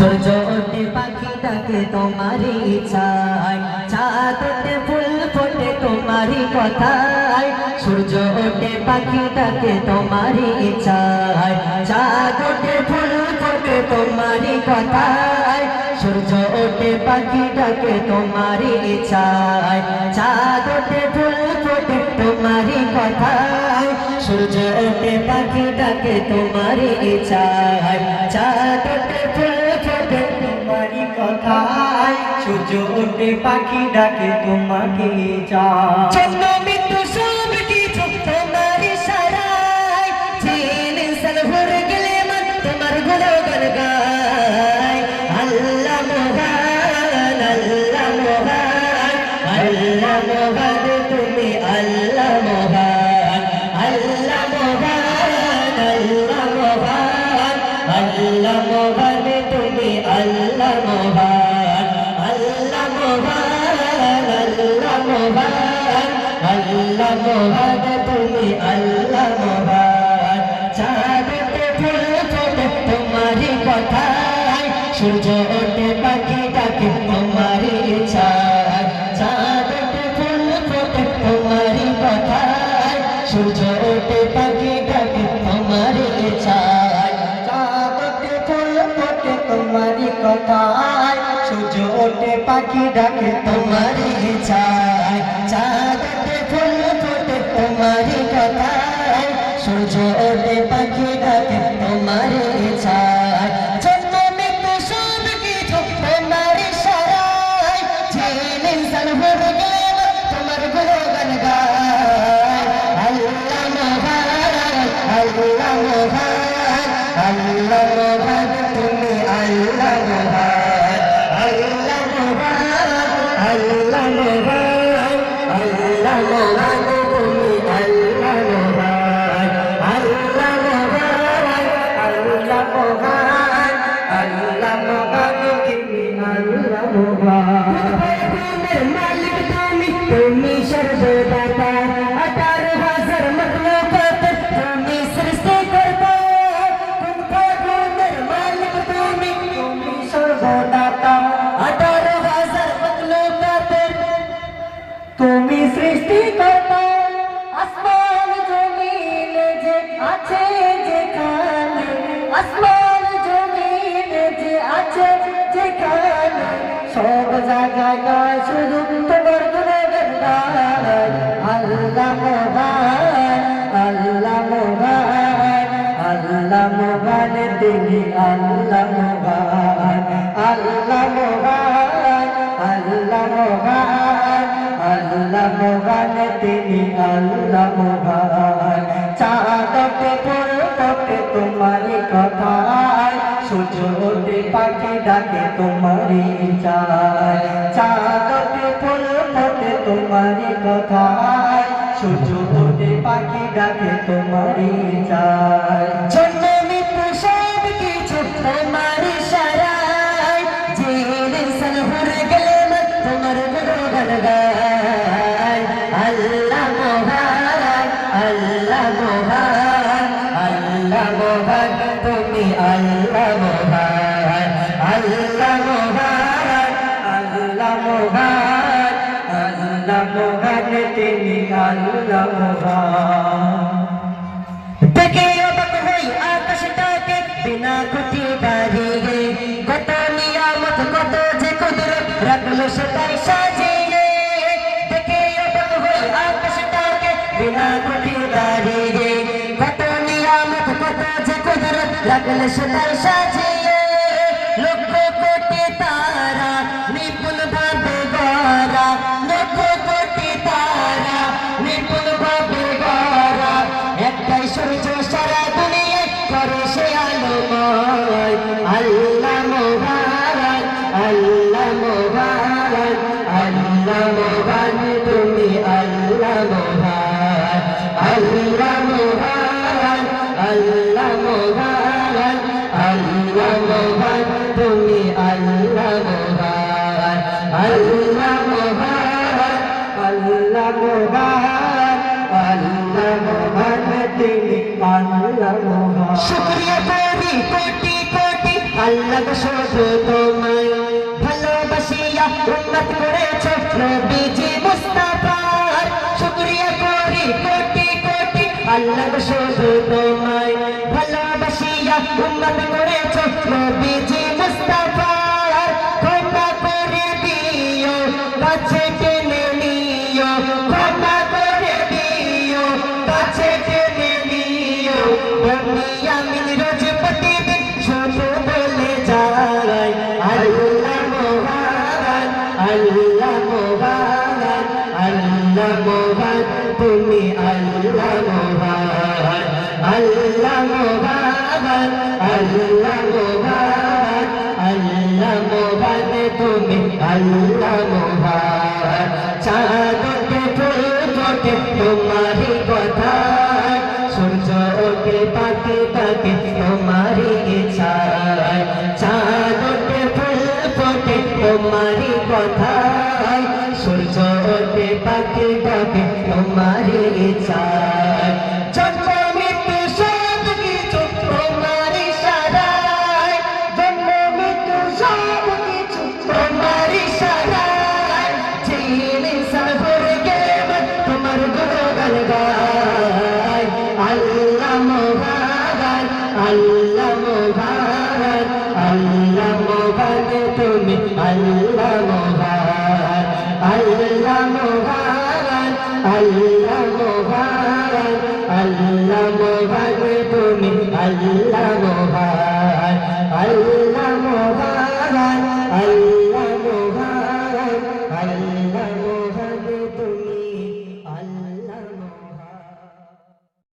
সূর্য ওঠে পাখি ডাকে তোমারই ইচ্ছায়, চাঁদ ওঠে ফুল ফোটে তোমারই কথায়। সূর্য ওঠে পাখি ডাকে তোমারই ইচ্ছায়, চাঁদ ওঠে ফুল ফোটে তোমারই কথায়। সূর্য ওঠে পাখি ডাকে তোমারই ইচ্ছায়, চাঁদ ওঠে ফুল ফোটে তোমারই কথায়। সূর্য ওঠে পাখি ডাকে তোমারই ইচ্ছায়, চাঁদ ওঠে ফুল ফোটে তোমারই কথায়। সূর্য ওঠে পাখি ডাকে তোমাকে চায়। জন্ম মৃত্যু সব কিছু তোমার ইশারায়, জিন ইনসান ভরে গেলে মন তোমার গুণগান গায়। আল্লাহ মহান, আল্লাহ মহান, আল্লাহ মহান তুমি আল্লাহ মহান। আল্লাহ মহান, আল্লাহ মহান, আল্লাহ মহান তুমি আল্লাহ মহান। আল্লাহ মহান, আল্লাহ মহান, আল্লাহ মহান তুমি আল্লাহ মহান। চাঁদ ওঠে ফুল ফোটে তোমারই কথায়, সূর্য ওঠে পাখি ডাকে তোমারই ইচ্ছায়। চাঁদ ওঠে ফুল ফোটে তোমারই কথায়, সূর্য ওঠে পাখি ডাকে তোমারই ইচ্ছায়। চাঁদ ওঠে ফুল ফোটে তোমারই কথায়। সূর্য ওঠে পাখি ডাকে তোমারই ইচ্ছায়, চাঁদ ওঠে ফুল ফোটে তোমারই কথায়। সূর্য ওঠে পাখি ডাকে তোমারই ইচ্ছায়। জন্ম মৃত্যু সব কিছু তোমার ইশারায়, জিন ইনসান ভরে গেলে তোমার গুণগান গায়। আল্লাহ মহান, আল্লাহ মহান, আল্লাহ মহান তুমি আল্লাহ মহান। আল্লাহ মহান, আল্লাহ মহান, আল্লাহ মহান তুমি আল্লাহ মহান। আল্লাহ মহান, আল্লাহ মহান, আল্লাহ মহান তুমি আল্লাহ মহান। মালিক তুমি, তুমি সর্বদাতা, 18,000 মখলুকাত তুমি সৃষ্টি করতা। কোন ফাগুনের মালিক তুমি, তুমি সর্বদাতা, 18,000 মখলুকাত তুমি সৃষ্টি করতা। আসমান জমিনে যে আছে যেখানে, আসমান জমিনে যে আছে যেখানে, সব জায়গায় গায় শুধু তোমার গুণগান গায়। আল্লাহ মহান, আল্লাহ মহান, আল্লাহ মহান তিনি আল্লাহ মহান। আল্লাহ মহান, আল্লাহ মহান, আল্লাহ মহান তিনি আল্লাহ মহান। চাঁদ ওঠে ফুল ফোটে তোমারই কথায়, সূর্য ওঠে পাখি ডাকে তোমারই চায়। চাঁদ ওঠে ফুল ফোটে তোমারই কথায়, সূর্য ওঠে পাখি ডাকে তোমারই চায়। জন্ম মৃত্যু সব কিছু তোমার ইশারায়, জিন ইনসান ভরে গেলে মন তোমার গুণগান গায়। আল্লাহ মহান, আল্লাহ মহান, আল্লাহ মহান তুমি আল্লাহ মহান। আল্লাহ মহান, আল্লাহ মহান, আল্লাহ মহান তিনি আল্লাহ মহান। দেখে অবাক হই আকাশটাকে বিনা খুঁটি দাঁড়িয়ে, কত নিয়ামত কত যে কুদরত রাখলো সেটাই সাজিয়ে। দেখে অবাক হই আকাশটাকে বিনা খুঁটি দাঁড়িয়ে, কত নিয়ামত কত যে কুদরত রাখলো সেটাই সাজিয়ে। লক্ষ কোটি তারা নিপুণ ভাবে গড়া, লক্ষ কোটি তারা নিপুণ ভাবে গড়া, একটাই সূর্য সারা দুনিয়ায় করে সে আলোময়। আল্লাহ মহান, আল্লাহ মহান, আল্লাহ মহান তুমি আল্লাহ মহান। আল্লাহ মহান, আল্লাহ মহান, আল্লাহ মহান তুমি আল্লাহ মহান। আল্লাহ মহান, আল্লাহ মহান, আল্লাহ মহান তিনি আল্লাহ মহান। শুকরিয়া করি কোটি কোটি আল্লাহ শুধু তোমায় ভালোবাসিয়া উম্মত করেছো নবীজি মুস্তাফার শুকরিয়া করি কোটি কোটি আল্লাহ শুধু তোমায় ভালোবাসিয়া উম্মত করেছো নবীজি মুস্তাফার ক্ষমা করে দিও কাছে টেনে নিও ক্ষমা করে দিও কাছে টেনে নিও দুনিয়া মিল রোজ প্রতিদিন শুধু বলে যায় আল্লাহ মোহাম্মদ আল্লাহ মোহাম্মদ আল্লাহ মোহাম্মদ তুমি আল্লাহ মোহাম্মদ আল্লাহ মোহাম্মদ আল্লাহ মোহাম্মদ আল্লাহ মোহাম্মদ তুমি আল্লাহ মোহাম্মদ চাঁদতে ফুল ফোটে তোমারই কথা সূর্য ওঠে পাকে পাকে তোমারই ইচ্ছায় চাঁদতে ফুল ফোটে তোমারই কথা সূর্য ওঠে পাকে পাকে তোমারই ইচ্ছায় জন্ম মৃত্যু সব কিছু তোমার ইশারায় জন্ম মৃত্যু সব কিছু তোমার ইশারায় যিনি সাগর গেম তোমার গুণগান গায় আল্লাহ মোহাম্মদ আল্লাহ মোহাম্মদ আল্লাহ মোহাম্মদ তুমি আল্লাহ মোহাম্মদ আল্লাহ মোহাম্মদ আল্লাহ মোহাম্মদ আল্লাহ মোহাম্মদ তুমি আল্লাহ মোহাম্মদ আল্লাহ